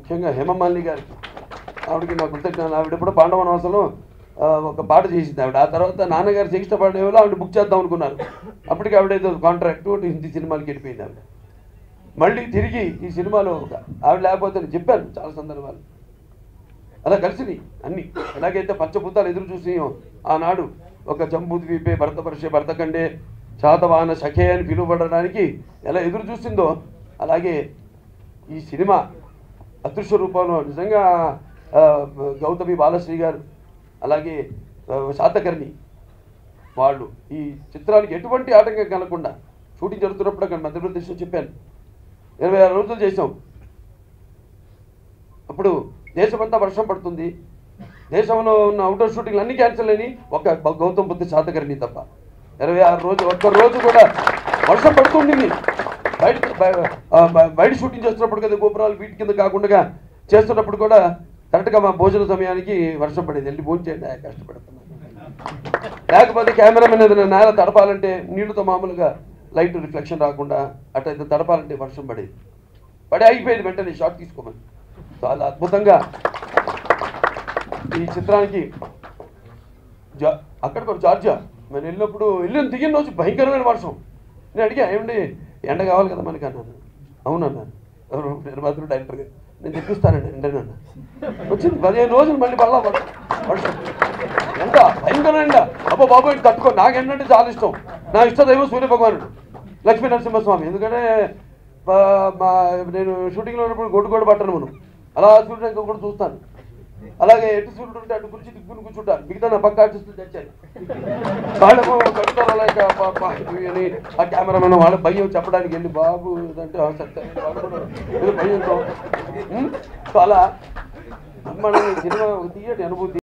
ముఖ్యంగా హేమమాలిని గారికి, ఆవిడకి నా కృతజ్ఞతలు. ఆవిడ ఎప్పుడో పాండవనవాసంలో ఒక పాట చేసింది ఆవిడ. ఆ తర్వాత నాన్నగారు శిక్ష పడేవాళ్ళు ఆవిడ బుక్ చేద్దాం అనుకున్నారు. అప్పటికి ఆవిడ ఏదో కాంట్రాక్టు హిందీ సినిమాలకి వెళ్ళిపోయింది ఆవిడ. మళ్ళీ తిరిగి ఈ సినిమాలో ఆవిడ లేకపోతే నేను చెప్పాను చాలా సందర్భాలు. అలా కలిసినాయి అన్నీ. ఎలాగైతే పంచభూతాలు ఎదురు చూసి ఆనాడు ఒక జంబూద్వీపే భరతపరిషే భరతఖండే శాతవాహన సఖే అని పిలువబడడానికి ఎలా ఎదురు చూసిందో అలాగే ఈ సినిమా అదృశ్య రూపంలో నిజంగా గౌతమి బాలశ్రీ గారు అలాగే శాతకర్ణి వాళ్ళు ఈ చిత్రానికి ఎటువంటి ఆటంకం కలగకుండా షూటింగ్ జరుగుతున్నప్పుడు అక్కడ మధ్యప్రదేశ్లో చెప్పాను 26 రోజులు చేసాం. అప్పుడు దేశమంతా వర్షం పడుతుంది, దేశంలో ఉన్న అవుట్డోర్ షూటింగ్లు అన్నీ క్యాన్సిల్ అయినాయి, ఒక గౌతమ్ బుద్ధ శాతకర్ణి తప్ప. 26 రోజులు ఒక్క రోజు కూడా వర్షం పడుతుండింది. బయట షూటింగ్ చేస్తున్నప్పుడు కదా, గోపురాలు వీటి కింద కాకుండా చేస్తున్నప్పుడు కూడా కరెక్ట్గా మా భోజన సమయానికి వర్షం పడేది. వెళ్ళి భోజనం చేయండి, కష్టపడుతున్నాను. లేకపోతే కెమెరామెన్ ఏదైనా నేల తడపాలంటే నీళ్ళతో మామూలుగా లైట్ రిఫ్లెక్షన్ రాకుండా అట్లా తడపాలంటే వర్షం పడేది. పడి ఆగిపోయేది, వెంటనే షాట్ తీసుకోమని. చాలా అద్భుతంగా ఈ చిత్రానికి అక్కడ కూడా జార్జియా నేను వెళ్ళినప్పుడు దిగిన రోజు భయంకరమైన వర్షం. నేను అడిగా ఏమండి ఎండ కావాలి కదా మనకి అన్నాను. అవునన్నాను. ఎవరు నిర్మాతలు డైరెక్టర్ గారు నేను తెప్పిస్తానండి ఎండనన్నా. వచ్చింది 15 రోజులు మళ్ళీ మళ్ళా వర్షం. ఎండ భయంకరమైన ఎండ. అబ్బో బాబు ఇంటి తట్టుకో. నాకు ఏంటంటే చాలా ఇష్టం. నా ఇష్టదైవం సూర్యభగవానుడు లక్ష్మీ నరసింహస్వామి. ఎందుకంటే నేను షూటింగ్లో ఉన్నప్పుడు గొడ్డు కూడా పట్టను మనం. అలా సూర్యుడు కూడా చూస్తాను. అలాగే ఎటు సూర్యుడు ఉంటే అటు గురించి దిగ్గుని కూర్చుంటాను. మిగతా నా పక్క ఆర్టిస్టులు తెచ్చాను. వాళ్ళకు కట్టుతారు అలాగే అని ఆ కెమెరామెన్ వాళ్ళ భయం చెప్పడానికి వెళ్ళి బాబు అంటే భయంతో. సో అలా మన సినిమా తీయటి అనుభూతి.